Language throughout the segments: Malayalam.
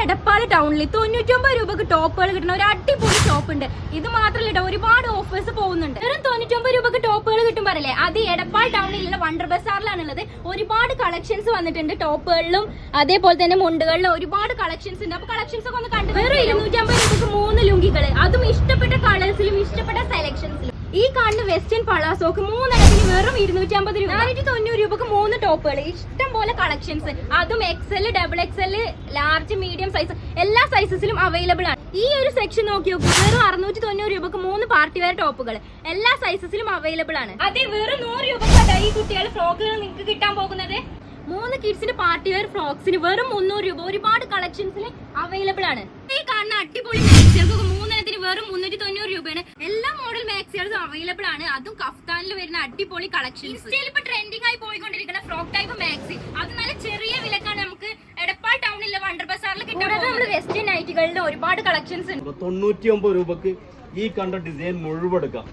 എടപ്പാൾ ടൗണിൽ 99 രൂപക്ക് ടോപ്പുകൾ കിട്ടുന്ന ഒരു അടിപൊളി ഷോപ്പ് ഉണ്ട്. ഇത് മാത്രമല്ല ഒരുപാട് ഓഫേഴ്സ് പോകുന്നുണ്ട്. വെറും 99 രൂപക്ക് ടോപ്പുകൾ കിട്ടും പറയല്ലേ, അത് എടപ്പാൾ ടൗണിലുള്ള വണ്ടർ ബസാറിലാണുള്ളത്. ഒരുപാട് കളക്ഷൻസ് വന്നിട്ടുണ്ട് ടോപ്പുകളിലും അതേപോലെ തന്നെ മുണ്ടുകളിലും ഒരുപാട് കളക്ഷൻസ് ഉണ്ട്. അപ്പൊ കളക്ഷൻസ് ഒക്കെ ഒന്ന് കണ്ടു. വെറും 250 രൂപക്ക് 3 ലുങ്കികള്, അതും ഇഷ്ടപ്പെട്ട കളേഴ്സിലും ഇഷ്ടപ്പെട്ട സെലക്ഷൻസിലും. ഈ കാണുന്ന വെസ്റ്റേൺ പളാസോക്ക് 3 എണ്ണത്തിന് വെറും 250 രൂപ. 490 രൂപക്ക് 3 ടോപ്പുകൾ, ഇഷ്ടം പോലെ കളക്ഷൻസ്, അതും XL, XXL, large, medium size എല്ലാ സൈസസിലും അവൈലബിൾ ആണ്. ഈ ഒരു സെക്ഷൻ നോക്കി നോക്കൂ, വെറും 690 രൂപക്ക് 3 പാർട്ടി വെയർ ടോപ്പുകൾ എല്ലാ സൈസസിലും അവൈലബിൾ ആണ്. അതേ വെറും 100 രൂപക്ക് ഈ കുട്ടികളുടെ ഫ്രോക്കുകൾ നിങ്ങൾക്ക് കിട്ടാൻ പോകുന്നത് 3 കിഡ്സിന്റെ പാർട്ടി വെയർ ഫ്രോക്സിന് വെറും 300 രൂപ. ഒരുപാട് കളക്ഷൻസിൽ അവൈലബിൾ ആണ്. ഈ കാണുന്ന അടിപൊളി മാക്സികൾക്ക് 3 എണ്ണത്തിന് വെറും 390 രൂപയാണ്. എല്ലാ മോഡൽ മാക്സികളും അവൈലബിൾ ആണ്. അതും കഫ്താനിൽ വരുന്ന അടിപൊളി കളക്ഷൻസ്. ഇപ്പൊ ട്രെൻഡിംഗ് ആയി പോയിക്കൊണ്ടിരിക്കുന്ന ഫ്രോക്ക് ടൈപ്പ് മാക്സി, അത് നല്ല ചെറിയ വിലക്കാണ് നമുക്ക് എടപ്പാൾ ടൗണിലെ വണ്ടർ ബസാറിൽ കിട്ടും. നമ്മുടെ വെസ്റ്റേൺ നൈറ്റുകളുടെ ഒരുപാട് കളക്ഷൻസ് ഉണ്ട്. 99 രൂപക്ക് ഈ കണ്ട ഡിസൈൻ മുഴുവൻ എടുക്കാം.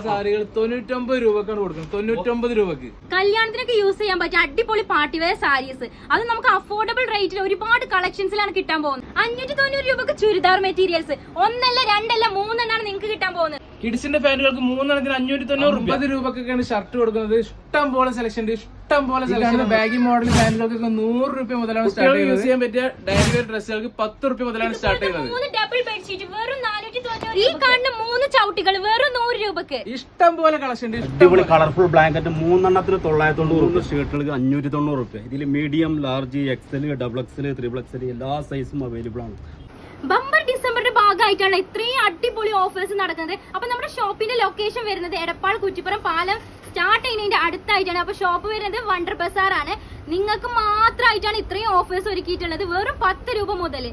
സാരികൾ 99 രൂപക്കാണ് കൊടുക്കുന്നത്. 99 രൂപക്ക് കല്യാണത്തിനൊക്കെ യൂസ് ചെയ്യാൻ പറ്റിയ അടിപൊളി പാർട്ടി വെയർ സാരീസ്, അത് നമുക്ക് അഫോർഡബിൾ റേറ്റിൽ ഒരുപാട് കളക്ഷൻസിലാണ് കിട്ടാൻ പോകുന്നത്. 590 രൂപക്ക് ചുരിദാർ മെറ്റീരിയൽസ്, 1 അല്ല 2 അല്ല 3 എണ്ണാണ് നിങ്ങൾക്ക് കിട്ടാൻ പോകുന്നത്. കിഡ്സിന്റെ പാന്റുകൾക്ക് 3 എണ്ണത്തിന് 590 രൂപക്കൊക്കെയാണ് ഷർട്ട് കൊടുക്കുന്നത്. ഇഷ്ടം പോലെ സെലക്ഷൻ ഉണ്ട്, ഇഷ്ടം പോലെ സെലക്ഷൻ. ബാഗി മോഡൽ പാന്റുകൾക്കൊക്കെ 100 രൂപ മുതലാണ് സ്റ്റാർട്ട് ചെയ്യുന്നത്. യൂസ് ചെയ്യാൻ പറ്റിയ ഡെയിലി വെയർ ഡ്രസ്സുകൾക്ക് 10 രൂപ മുതലാണ് സ്റ്റാർട്ട് ചെയ്യുന്നത്. 3 ഡബിൾ ബെഡ്ഷീറ്റ് വെറും 490. ഈ കാണുന്ന 3 ചവിട്ടികൾ വെറും 100 രൂപക്ക്. ഇഷ്ടം പോലെ കളക്ഷൻ ഉണ്ട്. അടിപൊളി കളർഫുൾ ബ്ലാങ്കറ്റ് 3 എണ്ണത്തിന് 990 രൂപ. ഷർട്ടുകൾക്ക് 590 രൂപ. ഇതിൽ medium, large, XL, XXL, XXL എല്ലാ സൈസും അവൈലബിൾ ആണ്. ബമ്പർ ഡിസംബറിന്റെ ഭാഗമായിട്ടാണ് ഇത്രയും അടിപൊളി ഓഫേഴ്സ് നടക്കുന്നത്. അപ്പൊ നമ്മുടെ ഷോപ്പിന്റെ ലൊക്കേഷൻ വരുന്നത് എടപ്പാൾ കുറ്റിപ്പുറം പാലം സ്റ്റാർട്ട് ചെയ്യുന്നതിന്റെ അടുത്തായിട്ടാണ്. അപ്പൊ ഷോപ്പ് വരുന്നത് വണ്ടർ ബസാർ ആണ്. നിങ്ങൾക്ക് മാത്രമായിട്ടാണ് ഇത്രയും ഓഫേഴ്സ് ഒരുക്കിയിട്ടുള്ളത്, വെറും 10 രൂപ മുതൽ.